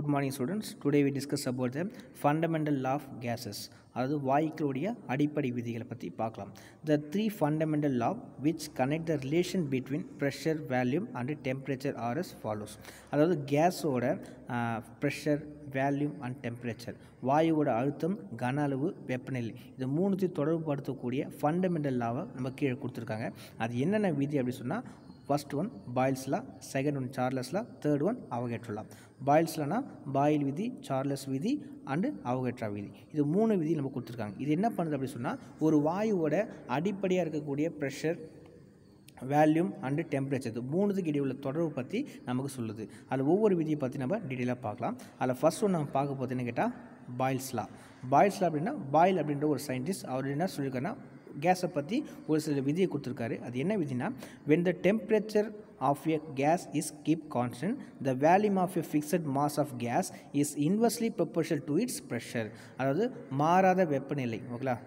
Good morning students. Today we discuss about the fundamental law of gases. அதாவது வாயுக்களுடைய அடிப்படை விதிகளை பற்றி பார்க்கலாம். The three fundamental law which connect the relation between pressure, volume and temperature are as follows. அதாவது கேஸோட pressure, வேல்யூம் and temperature, வாயுவோட அழுத்தம், கன அளவு, வெப்பநிலை, இது மூணுத்தையும் தொடர்புபடுத்தக்கூடிய ஃபண்டமெண்டல் லாவை நம்ம கீழே கொடுத்துருக்காங்க. அது என்னென்ன விதி அப்படி சொன்னால், first one Boyle's law, second one Charles law, third one Avogadro law. பாயில்ஸ்லனா பாயில் விதி, சார்லஸ் விதி அண்டு அவகேட்ரா விதி, இது மூணு விதி நம்ம கொடுத்துருக்காங்க. இது என்ன பண்ணுது அப்படி சொன்னால், ஒரு வாயுவோட அடிப்படையாக இருக்கக்கூடிய ப்ரெஷர், வேல்யூம் அண்டு டெம்பரேச்சர், இது மூணுத்துக்கு இடையே உள்ள தொடர்பு பற்றி நமக்கு சொல்லுது. அதில் ஒவ்வொரு விதியை பற்றி நம்ம டீட்டெயிலாக பார்க்கலாம். அதில் ஃபர்ஸ்ட் ஒன்று நம்ம பார்க்க போகிறது என்ன கேட்டால் பாயில்ஸ் லா. பாயில்ஸ் லா அப்படின்னா, பாயில் அப்படின்ற ஒரு சயின்டிஸ்ட் அவர் என்ன சொல்லியிருக்காருன்னா, கேஸை பற்றி ஒரு சில விதியை கொடுத்துருக்காரு. அது என்ன விதினா, when the temperature of a gas is keep constant, the volume of a fixed mass of gas is inversely proportional to its pressure. அதாவது மாறாத வெப்பநிலை, ஓகேங்களா,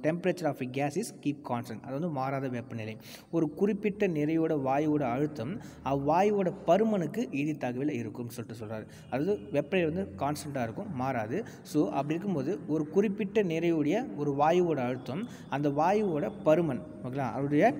temperature of a gas is keep constant, அது வந்து மாறாத வெப்பநிலை. ஒரு குறிப்பிட்ட நிறையோட வாயுவோட அழுத்தம் அவ்வாயுவோட பருமனுக்கு எதிர்த்தாகவில் இருக்கும்னு சொல்லிட்டு சொல்கிறாரு. அதாவது வெப்பநிலை வந்து கான்ஸ்டண்ட்டாக இருக்கும், மாறாது. ஸோ அப்படி இருக்கும்போது ஒரு குறிப்பிட்ட நிறையுடைய ஒரு வாயுவோட அழுத்தம் அந்த வாயுவோட பருமன், ஓகேங்களா, அவருடைய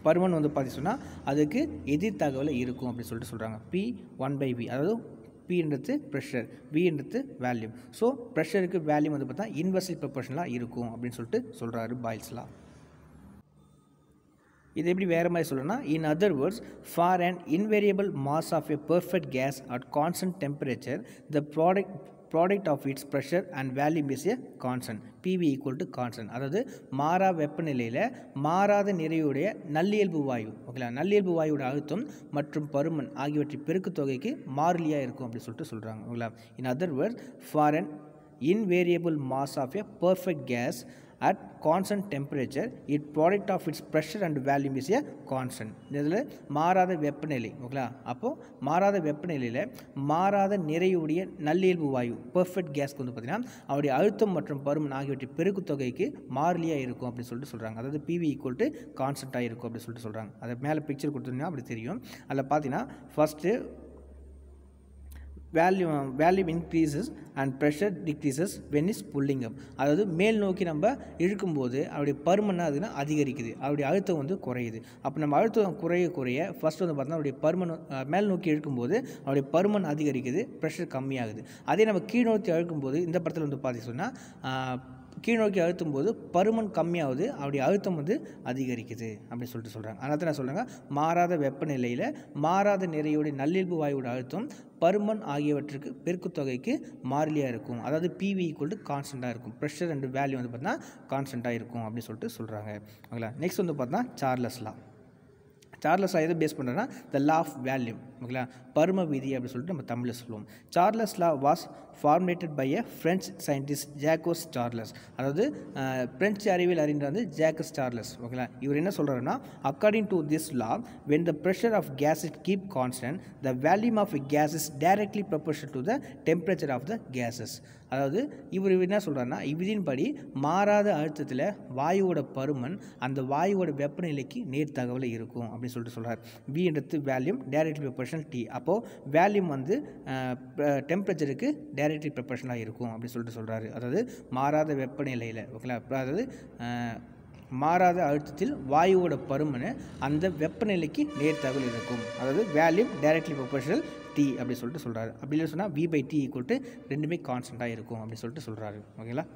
பருமன் வந்து பார்த்து சொன்னால் அதுக்கு எதிர்த்தாகவில் இருக்கும் அப்படின்னு சொல்லிட்டு சொல்கிறாங்க. P1/V, அதாவது Pன்றது ப்ரெஷர், Vன்றது வேல்யூம். ஸோ ப்ரெஷருக்கு வேல்யூம் வந்து பார்த்தா இன்வெர்ஸ்லி ப்ரொபோர்ஷனலாக இருக்கும் அப்படின்னு சொல்லிட்டு சொல்கிறாரு பாயில்ஸ்லாம். இது எப்படி வேறு மாதிரி சொல்லணும்னா, in other words, for and invariable mass of a perfect gas at constant temperature, the product of its pressure and volume is a constant. PV equal to constant. அதாவது மாறா வெப்பநிலையில் மாறாத நிறையுடைய நல்லியல்பு வாயு, ஓகேங்களா, நல்லியல்பு வாயுவோட அழுத்தம் மற்றும் பருமன் ஆகியவற்றின் பெருக்கு தொகைக்கு மாறிலியாக இருக்கும் அப்படின்னு சொல்லிட்டு சொல்கிறாங்க, ஓகேங்களா. இன் other words, for and invariable mass of a perfect gas at constant temperature, its product of its pressure and volume is a constant. இதில் மாறாத வெப்பநிலை, ஓகேங்களா, அப்போது மாறாத வெப்பநிலையில் மாறாத நிறையுடைய நல்லியல்பு வாயு பர்ஃபெக்ட் கேஸ்க்கு வந்து பார்த்திங்கன்னா அவருடைய அழுத்தம் மற்றும் பருமன் ஆகியவற்றின் பெருக்கு தொகைக்கு மாறிலியாக இருக்கும் அப்படின்னு சொல்லிட்டு சொல்கிறாங்க. அதாவது PV ஈக்குவல் டு கான்ஸ்டண்ட்டாக இருக்கும் அப்படின்னு சொல்லிட்டு சொல்கிறாங்க. அதை மேலே பிக்சர் கொடுத்துருந்தீங்கன்னா அப்படி தெரியும். அதில் பார்த்தீங்கன்னா first volume increases and pressure decreases when is pulling up. அதாவது மேல் நோக்கி நம்ம இழுக்கும்போது அவருடைய பருமன் அதுனா அதிகரிக்குது, அவருடைய அழுத்தம் வந்து குறையுது. அப்போ நம்ம அழுத்தம் குறைய ஃபர்ஸ்ட் வந்து பார்த்தோன்னா அவருடைய பருமன் மேல் நோக்கி இழுக்கும்போது அவருடைய பருமன் அதிகரிக்குது, ப்ரெஷர் கம்மியாகுது. அதே நம்ம கீழ் நோக்கி அழுக்கும்போது இந்த படத்தில் வந்து பார்த்து சொன்னால் கீழ் நோக்கி அழுத்தும் போது பருமன் கம்மியாகுது, அவருடைய அழுத்தம் வந்து அதிகரிக்குது அப்படின்னு சொல்லிட்டு சொல்கிறாங்க. அதனால தான் நான் சொல்கிறாங்க, மாறாத வெப்பநிலையில் மாறாத நிறையோடைய நல்லியல்பு வாயுவோட அழுத்தம் பருமன் ஆகியவற்றுக்கு பெருக்குத்தொகைக்கு மாறிலியாக இருக்கும். அதாவது PV ஈக்குவல் டு கான்ஸ்டண்ட்டாக இருக்கும், ப்ரெஷர் அண்ட் வேல்யூ வந்து பார்த்தீங்கன்னா கான்ஸ்டண்ட்டாக இருக்கும் அப்படின்னு சொல்லிட்டு சொல்கிறாங்க, ஓகேங்களா. நெக்ஸ்ட் வந்து பார்த்தீங்கன்னா சார்லஸ் லா. சார்லஸ் லா எதை பேஸ் பண்ணுறதுனா, த லா ஆஃப் வேல்யூம், ஓகேங்களா, பரும விதி அப்படின்னு சொல்லிட்டு நம்ம தமிழில் சொல்லுவோம். Charles law was formulated by a French scientist Jacques Charles. அதாவது பிரெஞ்சு அறிவியல் அறிஞர் வந்து ஜாக்கஸ் சார்லஸ், ஓகேங்களா. இவர் என்ன சொல்கிறாருன்னா, according to this law, when the pressure of gas is keep constant, the volume of a gas is directly proportional to the temperature of the gases. அதாவது இவர் என்ன சொல்கிறாருன்னா, இவ்விதின்படி மாறாத அழுத்தத்தில் வாயுவோட பருமன் அந்த வாயுவோட வெப்பநிலைக்கு நேர் தகவல் இருக்கும் அப்படின்னு சொல்லிட்டு சொல்கிறார். Vன்றது வேல்யூம், டைரக்ட்லி ப்ரொபோர்ஷனல் T. அப்போது வேல்யூம் வந்து டெம்பரேச்சருக்கு டைரக்ட்லி ப்ரொபோர்ஷனலாக இருக்கும் அப்படின்னு சொல்லிட்டு சொல்கிறாரு. அதாவது மாறாத வெப்பநிலையில், ஓகேங்களா, அதாவது மாறாத அழுத்தத்தில் வாயுவோட பருமன் அந்த வெப்பநிலைக்கு நேர் தகவல் இருக்கும். அதாவது வேல்யூம் டைரக்ட்லி ப்ரொபோர்ஷனல் T அப்படி சொல்லிட்டு சொல்கிறாரு. அப்படி இல்லை சொன்னால் V/T ஈக்குவல் டு ரெண்டுமே கான்ஸ்டண்ட்டாக இருக்கும் அப்படி சொல்லிட்டு சொல்கிறாரு, ஓகேங்களா.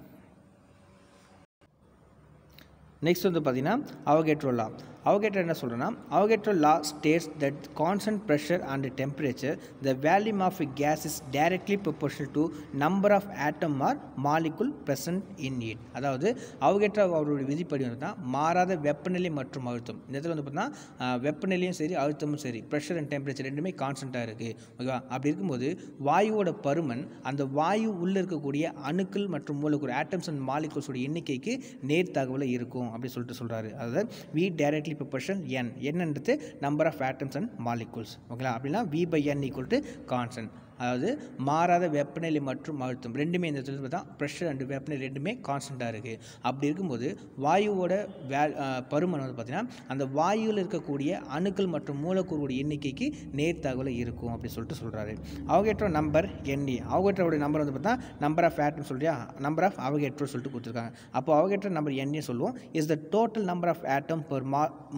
நெக்ஸ்ட் வந்து பார்த்தீங்கன்னா அவகேட்ரோ லா. அவகேட்ரோ என்ன சொல்கிறேன்னா, Avogadro law states that constant pressure and temperature, the volume of a gas is directly proportional to number of atom or molecule present in it. அதாவது அவகேட்ரோ அவருடைய விதிப்படி வந்து தான் மாறாத வெப்பநிலை மற்றும் அழுத்தம். இந்த இடத்துல வந்து பார்த்தீங்கன்னா வெப்பநிலையும் சரி அழுத்தமும் சரி, ப்ரெஷர் அண்ட் டெம்பரேச்சர் ரெண்டுமே கான்ஸ்டண்ட்டாக இருக்குது, ஓகேவா. அப்படி இருக்கும்போது வாயுவோட பருமன் அந்த வாயு உள்ளே இருக்கக்கூடிய அணுக்கள் மற்றும் மூலக்கூறு ஆட்டம்ஸ் அண்ட் மாலிகுல்ஸோட எண்ணிக்கைக்கு நேர் தகவலை இருக்கும் அப்படி சொல்லிட்டு சொல்கிறாரு. அதாவது V டைரக்ட்லி ப்ரொபோர்ஷனல் N, என்னன்றது number of atoms and molecules, ஓகேங்களா. அப்படின்னா V/N ஈக்குவல் டு கான்ஸ்டன்ட். அதாவது மாறாத வெப்பநிலை மற்றும் அழுத்தம் ரெண்டுமே இந்த இடத்துல பார்த்தா ப்ரெஷர் அண்ட் வெப்பநிலை ரெண்டுமே கான்ஸ்டண்ட்டாக இருக்குது. அப்படி இருக்கும்போது வாயுவோட பருமன் வந்து பார்த்திங்கன்னா அந்த வாயுவில் இருக்கக்கூடிய அணுக்கள் மற்றும் மூலக்கூறுடைய எண்ணிக்கைக்கு நேர்த்தகவில் இருக்கும் அப்படி சொல்லிட்டு சொல்கிறாரு. அவகேட்ரோ நம்பர் NE, அவகேட்ரோடைய நம்பர் வந்து பார்த்தா நம்பர் ஆஃப் ஆட்டம் சொல்லியா, நம்பர் ஆஃப் அவகேட்ரோ சொல்லிட்டு கொடுத்துருக்காங்க. அப்போ அவகேட்ரோ நம்பர் NE சொல்லுவோம். Is the total number of atom per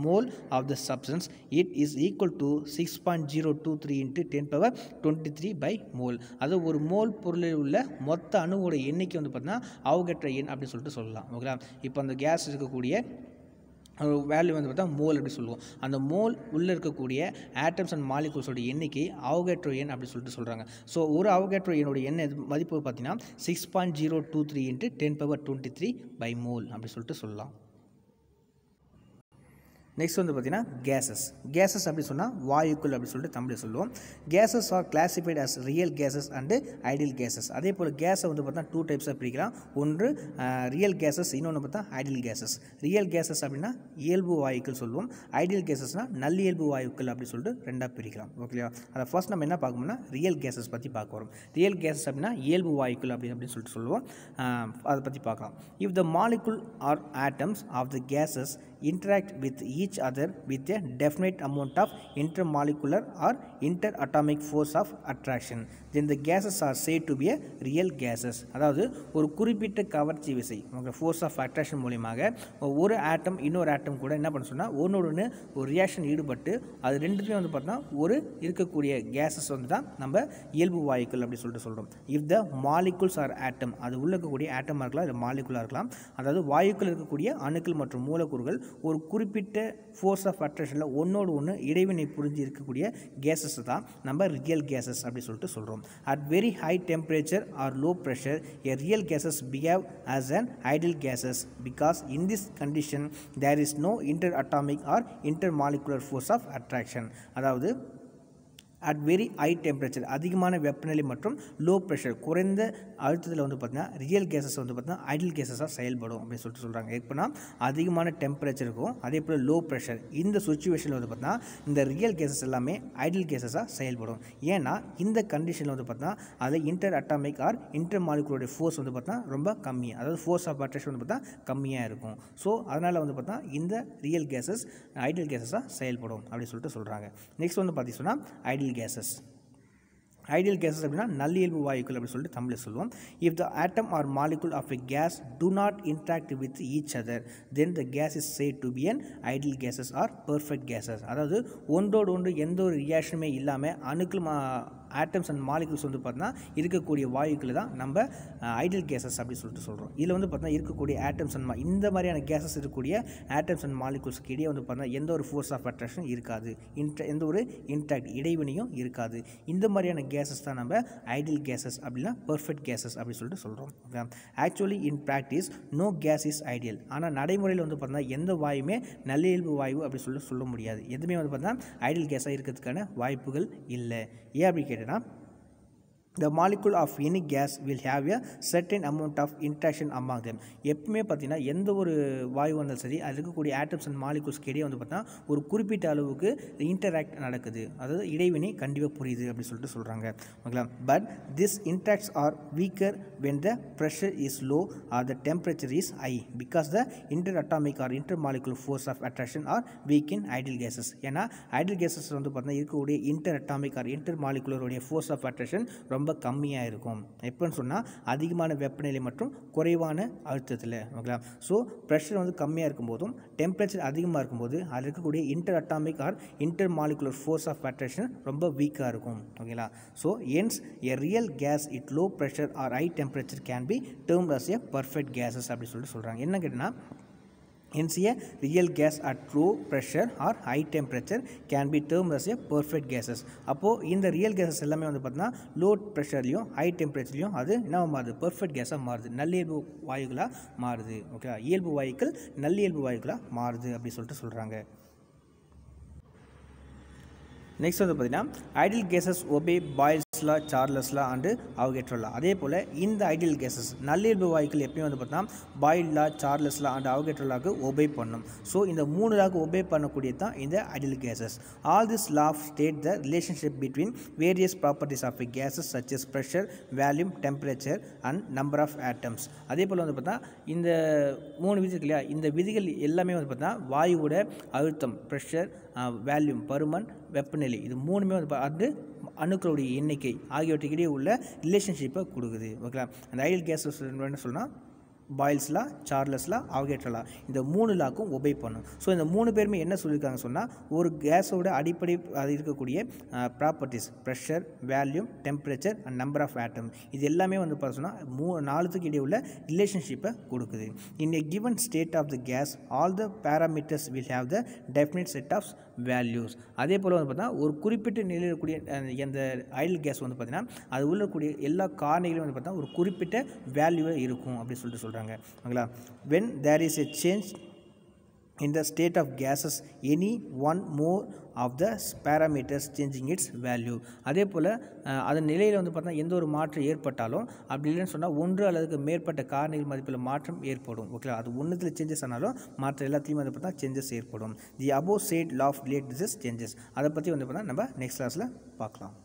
mole of the substance. It is equal to 6.023 into 10 power 23 by mole. அது ஒரு mole பொருளில் உள்ள மொத்த அணுவோட எண்ணிக்கை வந்து பார்த்தீங்கன்னா அவகேட்ரோ எண் அப்படின்னு சொல்லிட்டு சொல்லலாம். ஓகேங்களா? இப்போ அந்த கேஸ் இருக்கக்கூடிய வேல்யூ வந்து பார்த்தா மோல் அப்படி சொல்லுவோம். அந்த மோல் உள்ளே இருக்கக்கூடிய ஆட்டம்ஸ் அண்ட் மாலிகூல்ஸோட எண்ணிக்கை அவகேட்ரோ எண் அப்படி சொல்லிட்டு சொல்கிறாங்க. ஸோ ஒரு அவகேட்ரோ எண்ணோட எண் மதிப்பு பார்த்தீங்கன்னா 6.023 into 10 power 23 by mole அப்படி சொல்லிட்டு சொல்லலாம். நெக்ஸ்ட் வந்து பார்த்தீங்கன்னா கேஸஸ் அப்படி சொன்னால் வாயுக்கள் அப்படி சொல்லிட்டு தமிழில் சொல்லுவோம். Gases are classified as real gases and ideal gases. அதே போல் கேஸை வந்து பார்த்தா 2 டைப்ஸாக பிரிக்கலாம். ஒன்று ரியல் கேஸஸ், இன்னொன்று பார்த்தா ஐடியல் கேஸஸ். ரியல் கேஸஸ் அப்படின்னா இயல்பு வாயுக்கள் சொல்லுவோம். ஐடியல் கேஸஸ்னால் நல்லியல்பு வாயுக்கள் அப்படி சொல்லிட்டு ரெண்டாக பிரிக்கலாம். ஓகேவா? அதை ஃபர்ஸ்ட் நம்ம என்ன பார்க்கணும்னா ரியல் கேஸஸ் பற்றி பார்க்க வரோம். ரியல் கேஸஸ் அப்படின்னா இயல்பு வாயுக்கள் அப்படின்னு சொல்லிட்டு சொல்லுவோம். அதை பற்றி பார்க்கலாம். If the molecule or atoms of the gases interact with each other with a definite amount of intermolecular or interatomic force of attraction, then the gases are said to be a real gases. அதாவது ஒரு குறிப்பிட்ட கவர்ச்சி விசை force of attraction மூலியமாக ஒரு ஆட்டம் இன்னொரு ஆட்டம் கூட என்ன பண்ண சொன்னால் ஒன்று ஒரு ரியாக்ஷன் ஈடுபட்டு அது ரெண்டுத்துமே வந்து பார்த்தோன்னா ஒரு இருக்கக்கூடிய கேஸஸ் வந்து தான் நம்ம இயல்பு வாயுக்கள் அப்படி சொல்லிட்டு சொல்கிறோம். இஃப் த மாலிகுல்ஸ் ஆர் ஆட்டம், அது உள்ள இருக்கக்கூடிய ஆட்டமாக இருக்கலாம், இல்லை மாலிகுலாக இருக்கலாம், அதாவது வாயுக்கள் இருக்கக்கூடிய அணுக்கள் மற்றும் மூலக்கூறுகள் ஒரு குறிப்பிட்ட ஃபோர்ஸ் ஆஃப் அட்ராக்ஷனில் ஒன்னோடு ஒன்று இடைவினை புரிஞ்சு இருக்கக்கூடிய கேஸஸ் தான் நம்ம ரியல் கேஸஸ் அப்படி சொல்லிட்டு சொல்கிறோம். At very high temperature or low pressure a real gases behave as an ideal gases because in this condition there is no interatomic or intermolecular force of attraction. அதாவது at very high temperature அதிகமான வெப்பநிலை மற்றும் low pressure குறைந்த அழுத்தத்தில் வந்து பார்த்தீங்கன்னா real gases வந்து பார்த்தீங்கன்னா ஐடியல் கேஸஸாக செயல்படும் அப்படின்னு சொல்லிட்டு சொல்கிறாங்க. எப்படின்னா அதிகமான டெம்பரேச்சர் இருக்கும், அதே போல் லோ ப்ரெஷர். இந்த சுச்சுவேஷனில் வந்து பார்த்தீங்கன்னா இந்த ரியல் கேஸஸ் எல்லாமே ஐடியல் கேஸஸாக செயல்படும். ஏன்னா இந்த கண்டிஷனில் வந்து பார்த்தீங்கன்னா அது இன்டர் அட்டாமிக் ஆர் இன்டர் மாலிகுலருடைய ஃபோர்ஸ் வந்து பார்த்தீங்கன்னா ரொம்ப கம்மி, அதாவது ஃபோர்ஸ் ஆஃப் அட்ராக்ஷன் வந்து பார்த்தா கம்மியாக இருக்கும். ஸோ அதனால் வந்து பார்த்தீங்கன்னா இந்த ரியல் கேஸஸ் ஐடியல் கேஸஸாக செயல்படும் அப்படின்னு சொல்லிட்டு சொல்கிறாங்க. நெக்ஸ்ட் வந்து பார்த்தீங்கன்னா ஐடியல் கேஸஸ் அப்படின்னா நல்லியல்பு வாயுக்கள் அப்படி சொல்லிட்டு தமிழில் சொல்லுவோம். If the atom or molecule of a gas do not interact with each other then the gas is said to be an ideal gases or perfect gases. அதாவது ஒன்றோடு ஒன்று எந்த ஒரு ரியாக்ஷனுமே இல்லாமல் அணுக்கள் ஆட்டம்ஸ் அண்ட் மாலிகுல்ஸ் வந்து பார்த்தீங்கன்னா இருக்கக்கூடிய வாயுக்கள் தான் நம்ம ஐடியல் கேஸஸ் அப்படி சொல்லிட்டு சொல்கிறோம். இதில் வந்து பார்த்தீங்கன்னா இருக்கக்கூடிய ஆட்டம்ஸ் அண்ட் இந்த மாதிரியான கேஸஸ் இருக்கக்கூடிய ஆட்டம்ஸ் அண்ட் மாலிகுல்ஸ்க்கு இடையே வந்து பார்த்தீங்கன்னா எந்த ஒரு ஃபோர்ஸ் ஆஃப் அட்ராக்ஷன் இருக்காது, எந்த ஒரு இன்ட்ராக்ட் இடைவினையும் இருக்காது. இந்த மாதிரியான கேஸஸ் தான் நம்ம ஐடியல் கேஸஸ் அப்படின்னா பெர்ஃபெக்ட் கேஸஸ் அப்படி சொல்லிட்டு சொல்கிறோம். Actually in practice no gas is ideal. ஆனால் நடைமுறையில் வந்து பார்த்தீங்கன்னா எந்த வாயுமே நல்லியல்பு வாயு அப்படி சொல்ல முடியாது. எதுவுமே வந்து பார்த்தீங்கன்னா ஐடியல் கேஸாக இருக்கிறதுக்கான வாய்ப்புகள் இல்லை. ஏன் அப்படி கேட்டேன்னா the molecule of any gas will have a certain amount of interaction among them. எப்பவுமே பார்த்தீங்கன்னா எந்த ஒரு வாயு வந்தாலும் சரி அது இருக்கக்கூடிய ஆட்டம்ஸ் அண்ட் மாலிகுல்ஸ்க்கு இடையே வந்து பார்த்தீங்கன்னா ஒரு குறிப்பிட்ட அளவுக்கு இன்டராக்ட் நடக்குது, அதாவது இடைவினை கண்டிப்பாக புரியுது அப்படி சொல்லிட்டு சொல்கிறாங்க. ஓகேங்களா? But this interacts are weaker when the pressure is low or the temperature is high because the inter atomic or inter molecular force of attraction are weak in ideal gases. ஏன்னா ஐடியல் கேஸஸ் வந்து பார்த்தீங்கன்னா இருக்கக்கூடிய inter atomic or inter மாலிகுலருடைய force of attraction ரொம்ப கம்மியாக இருக்கும். எப்போன்னு சொன்னால் அதிகமான வெப்பநிலை மற்றும் குறைவான அழுத்தத்தில். ஓகேங்களா? ஸோ ப்ரெஷர் வந்து கம்மியாக இருக்கும்போதும் டெம்பரேச்சர் அதிகமாக இருக்கும்போது அதில் இருக்கக்கூடிய inter atomic or inter molecular force of attraction ரொம்ப வீக்காக இருக்கும். ஓகேங்களா? So hence a real gas at low pressure or high temperature can be termed as a perfect gases அப்படி சொல்லிட்டு சொல்கிறாங்க. என்ன கேட்டால் hence a real gas at low pressure or high temperature can be termed as a perfect gases. அப்போது இந்த real gases எல்லாமே வந்து பார்த்தீங்கன்னா லோ ப்ரெஷர்லையும் ஹை டெம்பரேச்சர்லையும் அது என்ன மாறுது, பர்ஃபெக்ட் கேஸாக மாறுது, நல்லியல்பு வாயுகளாக மாறுது. ஓகே, இயல்பு வாயுக்கள் நல்லியல்பு வாயுகளாக மாறுது அப்படி சொல்லிட்டு சொல்கிறாங்க. நெக்ஸ்ட் வந்து பார்த்தீங்கன்னா ideal gases obey Boyle's law, Charles law and Avogadro law. அதே போல் இந்த ஐடியல் கேசஸ் நல்லியல்பு வாயுக்கள் எப்பயும் வந்து பார்த்தீங்கன்னா Boyle law, Charles law and Avogadro லாக்கு ஒபே பண்ணும். ஸோ இந்த 3 லாக்கு ஒபே பண்ணக்கூடியது தான் இந்த ideal gases. All this law state the relationship between various properties of gases such as pressure, volume, temperature and number of atoms. அதே போல் வந்து பார்த்தா இந்த 3 விதிகள் இல்லையா, இந்த விதிகள் எல்லாமே வந்து பார்த்தா வாயுவோட அழுத்தம், ப்ரெஷர், வேல்யூம், பருமன், வெப்பநிலை, இது 3மே வந்து அது அணுக்களுடைய எண்ணிக்கை ஆகியவற்றுக்கிடையே உள்ள ரிலேஷன்ஷிப்பை கொடுக்குது. ஓகேங்களா. அந்த ஐடியல் கேஸஸ் என்ன சொல்லலாம், பாயில்ஸ் லா, சார்லஸ் லா, அவோகேட்ரோ லா, இந்த 3 லாக்கும் ஒபே பண்ணும். ஸோ இந்த 3 பேருமே என்ன சொல்லியிருக்காங்க சொன்னால், ஒரு கேஸோட அடிப்படை அது இருக்கக்கூடிய properties, pressure, volume, temperature and number of atom, இது எல்லாமே வந்து பார்த்தோன்னா 4த்துக்கு இடையே உள்ள ரிலேஷன்ஷிப்பை கொடுக்குது. In a given state of the gas all the parameters will have the definite set of values. அதே போல் வந்து பார்த்தீங்கன்னா ஒரு குறிப்பிட்ட நிலையில் இருக்கக்கூடிய அந்த ஐடியல் கேஸ் வந்து பார்த்தீங்கன்னா அது உள்ள இருக்கக்கூடிய எல்லா காரணிகளும் வந்து பார்த்தா ஒரு குறிப்பிட்ட வேல்யூவாக இருக்கும் அப்படின்னு சொல்கிறாங்க. ஓகேங்களா. when there is a change in the state of gases, any one more of the parameters changing its value. அதே போல் அதன் நிலையில் வந்து பார்த்தா எந்த ஒரு மாற்றம் ஏற்பட்டாலும், அப்படி இல்லைன்னு சொன்னால் 1 அல்லது மேற்பட்ட காரணிகள் மதிப்பில் மாற்றம் ஏற்படும். ஓகே, அது ஒன்றுத்தில் சேஞ்சஸ் ஆனாலும் மற்ற எல்லாத்தையுமே வந்து பார்த்தா சேஞ்சஸ் ஏற்படும். தி above said law of relate this changes. அதை பற்றி வந்து பார்த்தா நம்ம நெக்ஸ்ட் கிளாஸில் பார்க்கலாம்.